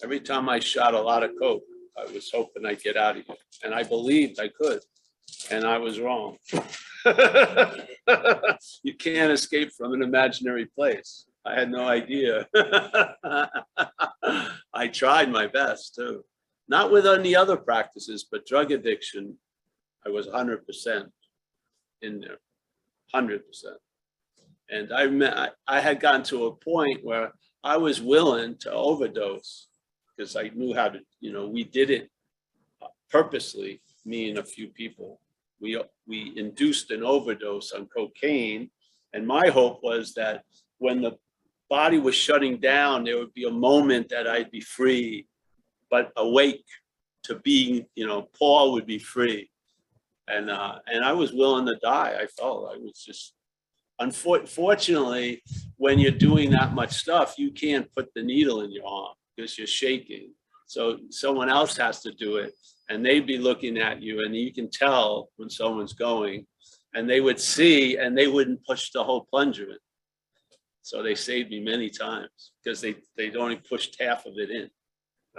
Every time I shot a lot of coke, I was hoping I'd get out of here. And I believed I could, and I was wrong. You can't escape from an imaginary place. I had no idea. I tried my best too. Not with any other practices, but drug addiction, I was 100% in there, 100%. And I had gotten to a point where I was willing to overdose because I knew how to, we did it purposely, me and a few people. We induced an overdose on cocaine. And my hope was that when the body was shutting down, there would be a moment that I'd be free, but awake to being, Paul would be free. And I was willing to die. I felt I was just, unfortunately, when you're doing that much stuff, you can't put the needle in your arm because you're shaking. So someone else has to do it, and they'd be looking at you, and you can tell when someone's going, and they would see, and they wouldn't push the whole plunger in. So they saved me many times because they'd only pushed half of it in.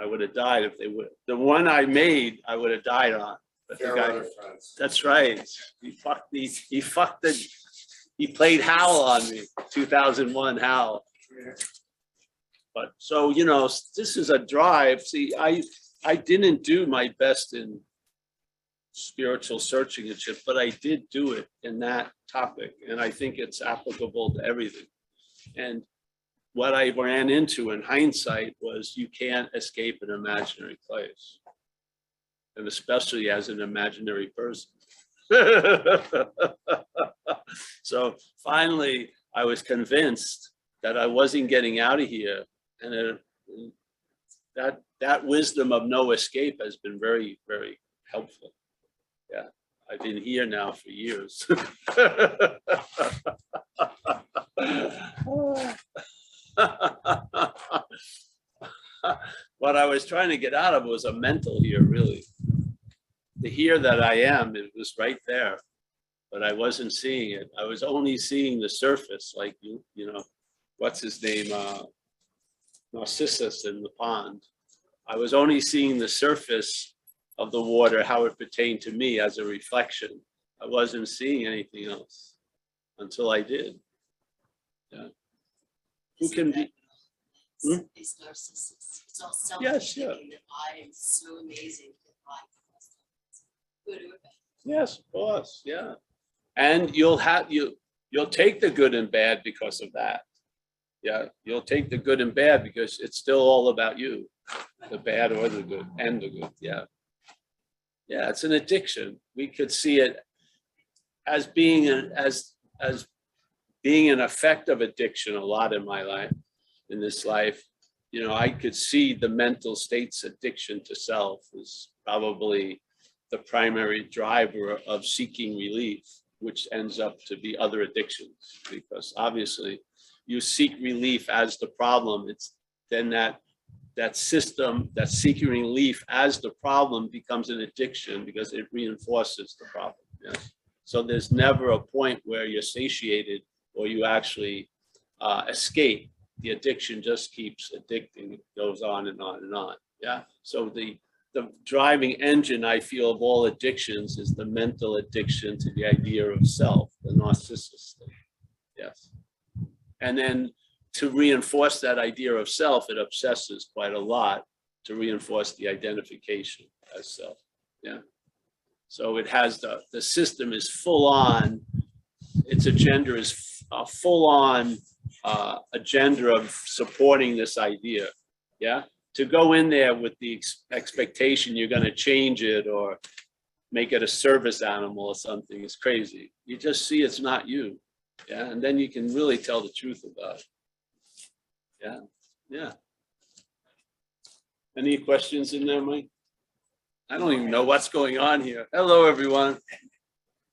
I would have died if they would. The one I made, I would have died on. But the guy, that's right. He played Howl on me, 2001 Howl. But so, you know, this is a drive. See, I didn't do my best in spiritual searching and shit, but I did do it in that topic. And I think it's applicable to everything. And what I ran into in hindsight was you can't escape an imaginary place. And especially as an imaginary person. So finally, I was convinced that I wasn't getting out of here. And that wisdom of no escape has been very, very helpful. Yeah, I've been here now for years. What I was trying to get out of was a mental here, really. The here that I am, it was right there, but I wasn't seeing it. I was only seeing the surface, like you know, what's his name, Narcissus in the pond. I was only seeing the surface of the water, how it pertained to me as a reflection. I wasn't seeing anything else until I did. Yeah. Who can be? It's narcissist. It's all self. Yes, yeah. I am so amazing. Good or bad. Yes, of course, yeah. And you'll take the good and bad because of that. Yeah, you'll take the good and bad because it's still all about you, the bad or the good, and the good. Yeah, yeah. It's an addiction. We could see it as being as being an effect of addiction a lot in my life, in this life. You know, I could see the mental state's addiction to self is probably the primary driver of seeking relief, which ends up to be other addictions, because obviously you seek relief as the problem. It's then that system, that seeking relief as the problem becomes an addiction because it reinforces the problem. Yes. So there's never a point where you're satiated or you actually escape. The addiction just keeps addicting. It goes on and on and on. Yeah. So the driving engine, I feel, of all addictions is the mental addiction to the idea of self, the narcissist state. Yes. And then to reinforce that idea of self, it obsesses quite a lot to reinforce the identification as self. Yeah. So it has the system is full on, its agenda is a full on agenda of supporting this idea. Yeah. To go in there with the expectation you're going to change it or make it a service animal or something is crazy. You just see it's not you. Yeah. And then you can really tell the truth about it. Yeah. Yeah. Any questions in there, Mike? I don't even know what's going on here. Hello, everyone.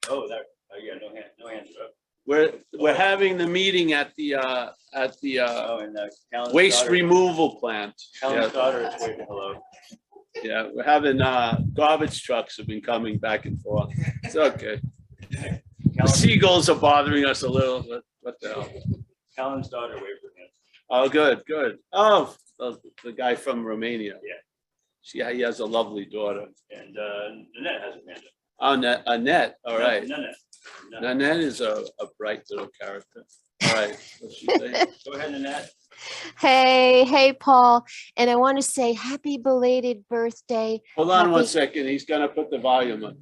Oh, yeah, no hands up. We're having the meeting at the Oh, and Callan's waste daughter- removal plant. Callan's Yeah. daughter is waving hello. Yeah, we're having garbage trucks have been coming back and forth. It's okay. The Callan's, seagulls are bothering us a little, but what the hell? Callan's daughter waved her hand. Oh, good, good. Oh, the guy from Romania. Yeah. He has a lovely daughter. And Nanette has her hand up. Oh, Annette, all right. Nanette. Nanette is a bright little character. All right, what's she saying? Go ahead, Nanette. Hey, Paul. And I want to say happy belated birthday. Hold on one Happy- second. He's gonna put the volume up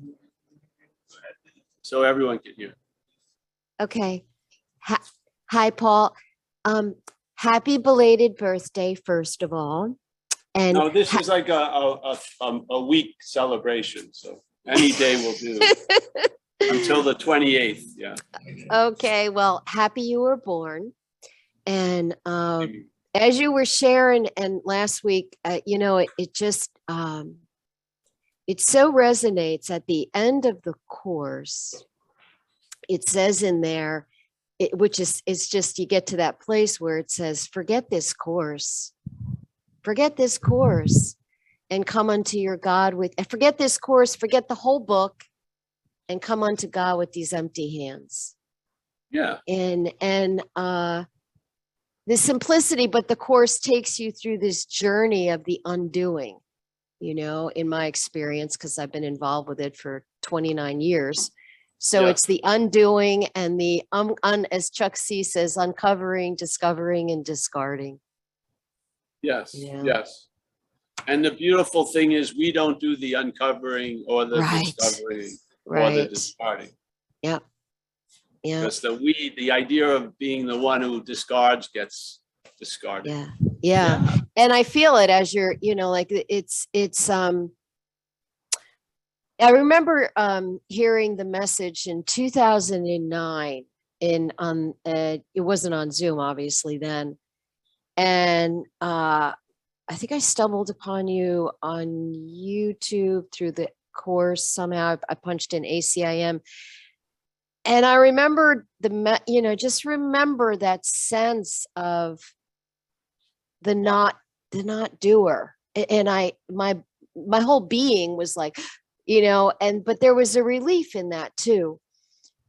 so everyone can hear. Okay. Hi, Paul. Happy belated birthday, first of all. And No, this is like a week celebration, so any day will do until the 28th. Yeah. okay, well, happy you were born. And as you were sharing, and last week, it just it so resonates at the end of the course. It says in there, which is, it's just, you get to that place where it says, forget this course, and come unto your God with, and forget this course, forget the whole book, and come unto God with these empty hands. Yeah. And the simplicity, but the course takes you through this journey of the undoing, you know, in my experience, because I've been involved with it for 29 years. So Yeah. it's the undoing and the, as Chuck C says, uncovering, discovering, and discarding. Yes. Yeah. Yes. And the beautiful thing is we don't do the uncovering or the Right. discovering or the Right. discarding. Yeah. Yeah. Because the idea of being the one who discards gets discarded. Yeah. Yeah. And I feel it as you're, you know, like it's I remember hearing the message in 2009 it wasn't on Zoom, obviously then. And I think I stumbled upon you on YouTube through the course. Somehow I punched in ACIM. And I remember just remember that sense of the not doer. And my whole being was like, you know, but there was a relief in that too.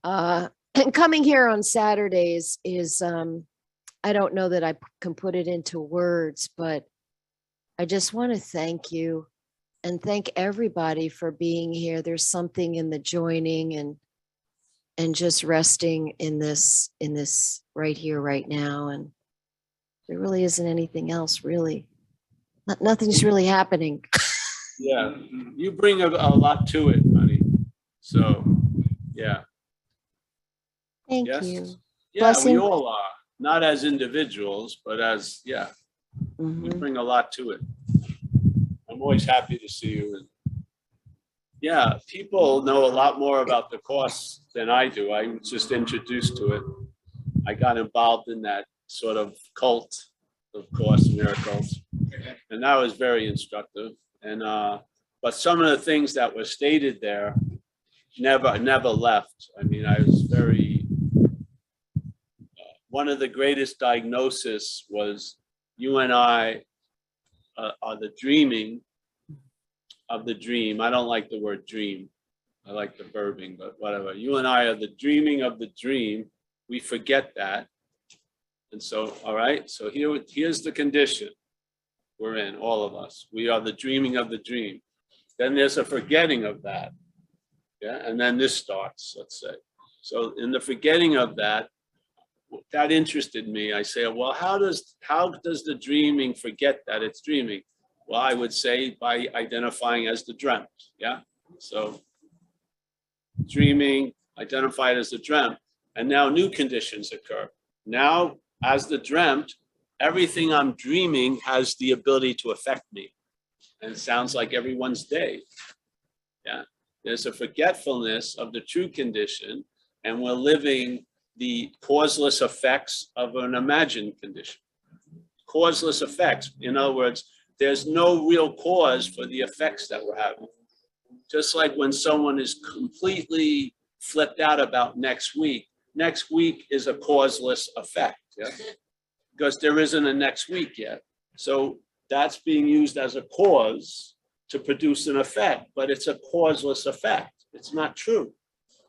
And coming here on Saturdays is, I don't know that I can put it into words, but I just want to thank you and thank everybody for being here. There's something in the joining and just resting in this right here, right now. And there really isn't anything else, really. Nothing's really happening. Yeah, you bring a lot to it, honey. So, yeah. Thank Yes. you. Yeah, Blessing. we all are. Not as individuals, but as, yeah, we Mhm. bring a lot to it. I'm always happy to see you. And yeah, people know a lot more about the course than I do. I was just introduced to it. I got involved in that sort of cult of Course in Miracles, and that was very instructive. And but some of the things that were stated there never left. I mean, I was very. One of the greatest diagnoses was you and I are the dreaming of the dream. I don't like the word dream. I like the verbing, but whatever. You and I are the dreaming of the dream. We forget that. And so, all right, so here's the condition we're in, all of us. We are the dreaming of the dream. Then there's a forgetting of that. Yeah, and then this starts, let's say. So in the forgetting of that interested me. I say, well, how does the dreaming forget that it's dreaming? Well, I would say by identifying as the dreamt. Yeah. So dreaming, identified as the dreamt, and now new conditions occur. Now, as the dreamt, everything I'm dreaming has the ability to affect me. And it sounds like everyone's day. Yeah. There's a forgetfulness of the true condition, and we're living the causeless effects of an imagined condition. Causeless effects. In other words, there's no real cause for the effects that we're having. Just like when someone is completely flipped out about next week is a causeless effect, yeah? Because there isn't a next week yet. So that's being used as a cause to produce an effect, but it's a causeless effect. It's not true.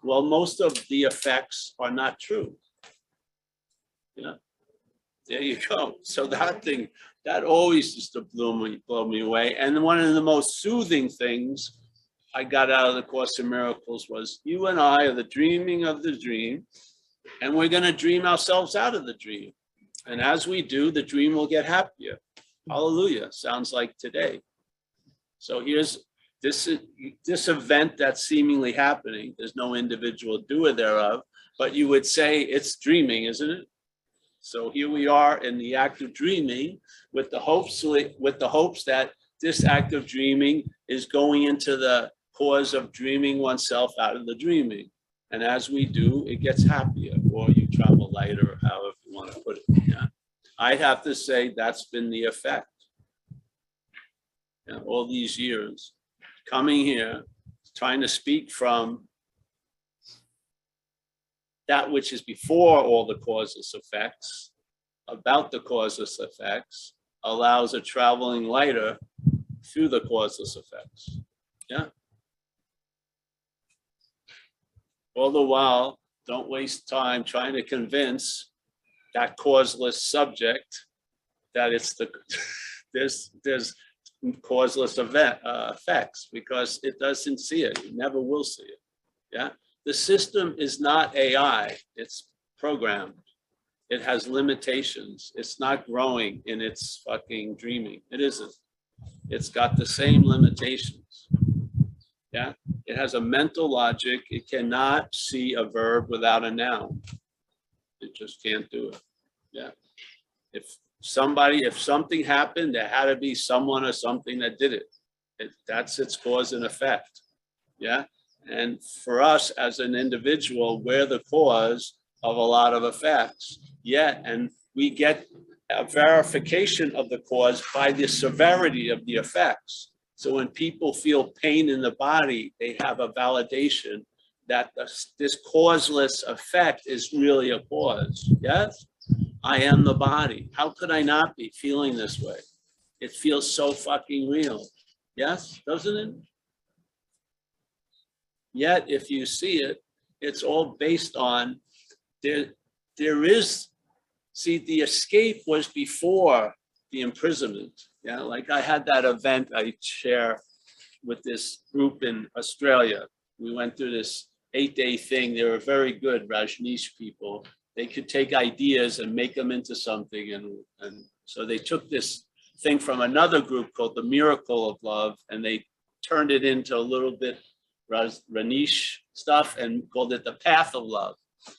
Well, most of the effects are not true. Yeah, there you go. So that always used to blow me away. And one of the most soothing things I got out of the Course in Miracles was you and I are the dreaming of the dream, and we're going to dream ourselves out of the dream. And as we do, the dream will get happier. Hallelujah. Sounds like today. So here's this event that's seemingly happening. There's no individual doer thereof, but you would say it's dreaming, isn't it? So here we are in the act of dreaming with the hopes that this act of dreaming is going into the cause of dreaming oneself out of the dreaming. And as we do, it gets happier, or you travel lighter, however you want to put it. Yeah. I'd have to say that's been the effect. Yeah, all these years. coming here, trying to speak from that which is before all the causeless effects, about the causeless effects, allows a traveling lighter through the causeless effects. Yeah. All the while, don't waste time trying to convince that causeless subject that it's the there's causeless effects, because it doesn't see it. It never will see it. Yeah. The system is not AI. It's programmed. It has limitations. It's not growing in its fucking dreaming. It isn't. It's got the same limitations. Yeah. It has a mental logic. It cannot see a verb without a noun. It just can't do it. Yeah. If something happened, there had to be someone or something that did it. That's its cause and effect. Yeah. And for us as an individual, we're the cause of a lot of effects. Yeah. And we get a verification of the cause by the severity of the effects. So when people feel pain in the body, they have a validation that this causeless effect is really a cause. Yes, I am the body. How could I not be feeling this way? It feels so fucking real. Yes, doesn't it? Yet, if you see it, it's all based on there is, see, the escape was before the imprisonment. Yeah, like I had that event I share with this group in Australia. We went through this 8-day thing. They were very good Rajneesh people. They could take ideas and make them into something. And so they took this thing from another group called the Miracle of Love, and they turned it into a little bit Rajneesh stuff and called it the Path of Love.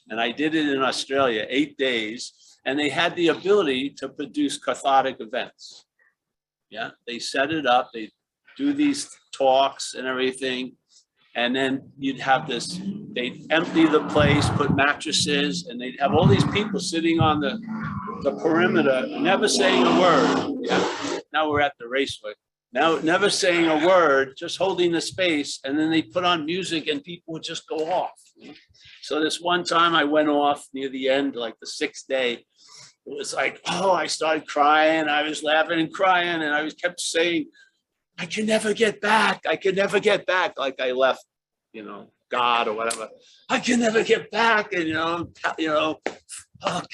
And I did it in Australia, 8 days, and they had the ability to produce cathartic events. Yeah, they set it up, they do these talks and everything, and then you'd have this, they'd empty the place, put mattresses, and they'd have all these people sitting on the perimeter, never saying a word. Yeah, now we're at the raceway. Now, never saying a word, just holding the space, and then they put on music and people would just go off. So this one time I went off near the end, like the 6th day. It was like, oh, I started crying. I was laughing and crying, and I kept saying, I can never get back. I can never get back. Like I left, God or whatever. I can never get back. And, fuck.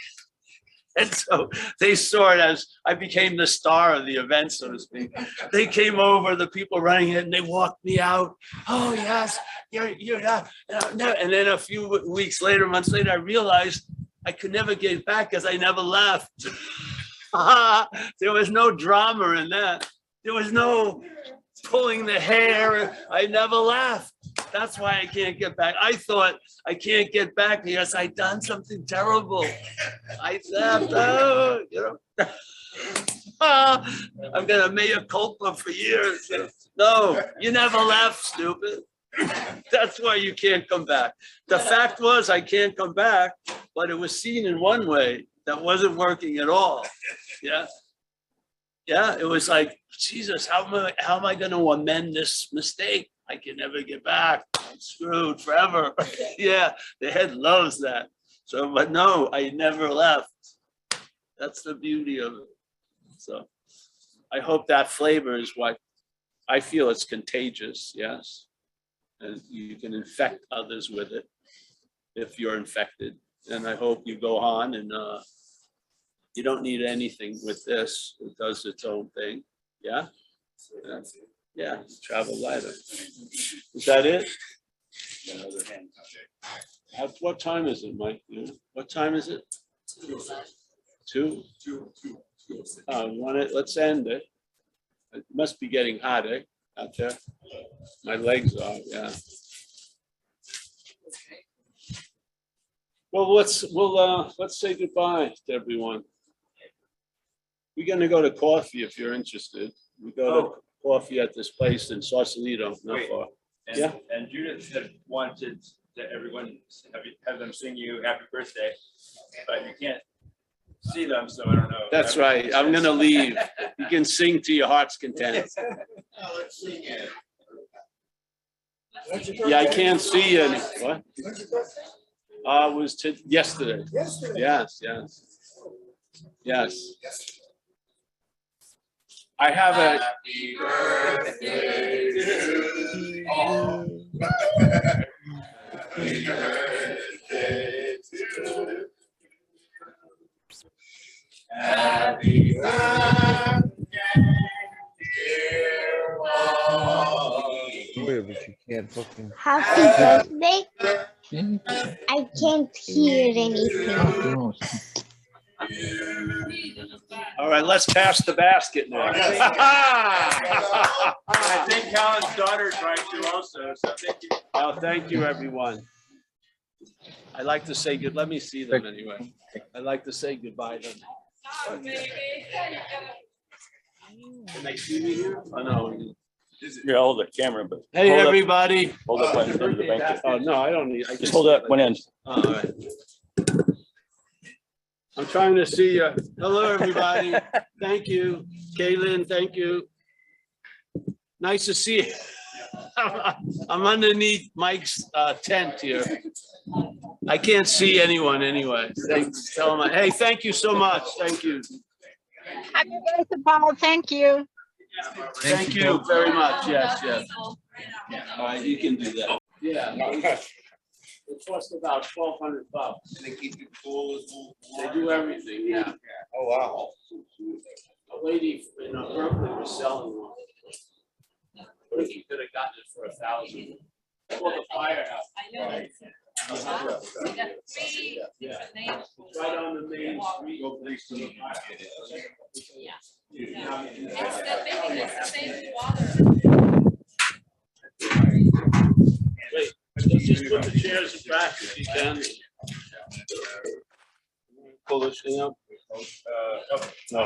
And so they saw it as I became the star of the event, so to speak. They came over, the people running it, and they walked me out. Oh, yes, you're not. And then a few weeks later, months later, I realized I could never get back because I never left. There was no drama in that. There was no pulling the hair. I never left. That's why I can't get back. I thought I can't get back because I done something terrible. I left. I'm gonna mea culpa for years. No, you never left, stupid. That's why you can't come back. The fact was I can't come back, but it was seen in one way that wasn't working at all. Yeah. Yeah, it was like, Jesus, how am I going to amend this mistake? I can never get back. I'm screwed forever. Yeah, the head loves that. So, but no, I never left. That's the beauty of it. So I hope that flavor is what I feel. It's contagious. Yes. And you can infect others with it if you're infected. And I hope you go on and you don't need anything with this. It does its own thing. Yeah. Yeah. Travel lighter. Is that it? What time is it, Mike? What time is it? 2. Let's end it. It must be getting hot, out there. My legs are, yeah. Well, let's say goodbye to everyone. We're gonna go to coffee if you're interested. We go to coffee at this place in Sausalito, not far. And, Yeah. And Judith had wanted to everyone have them sing you happy birthday, but you can't see them, so I don't know. That's right. I'm gonna leave. You can sing to your heart's content. Let's sing it. Yeah, I can't see any. What? It was yesterday. Yes, yes. Yes. I have a. Happy birthday to you. Happy birthday to you. Happy birthday, dear Wally. But you can't fucking. Happy birthday. I can't hear anything. All right, let's pass the basket now. I think Colin's daughter tried to also, so thank you. Oh, thank you, everyone. I like to say good. Let me see them anyway. I like to say goodbye to them. Can they see me here? Oh, no. Here, hold the camera, but. Hey, hold up- everybody. Hold up one end of the bank. Oh, no, I don't need. I Just hold up one end. All right. I'm trying to see you. Hello, everybody. Thank you. Kaylin, thank you. Nice to see you. I'm underneath Mike's tent here. I can't see anyone anyway. Thanks. Tell him, hey, thank you so much. Thank you. Happy birthday, Paul. Thank you. Thank you very much. Yes, yes. All right, you can do that. Yeah. It costs about $1,200. They keep you cool. They do everything, yeah. Oh, wow. A lady in Berkeley was selling one. I think you could have gotten it for $1,000. For the firehouse. I know. We got three different names. It's right on the main street. Yeah. It's the building, it's the same water. Wait, let's just put the chairs back if you can. Pull this thing up. No.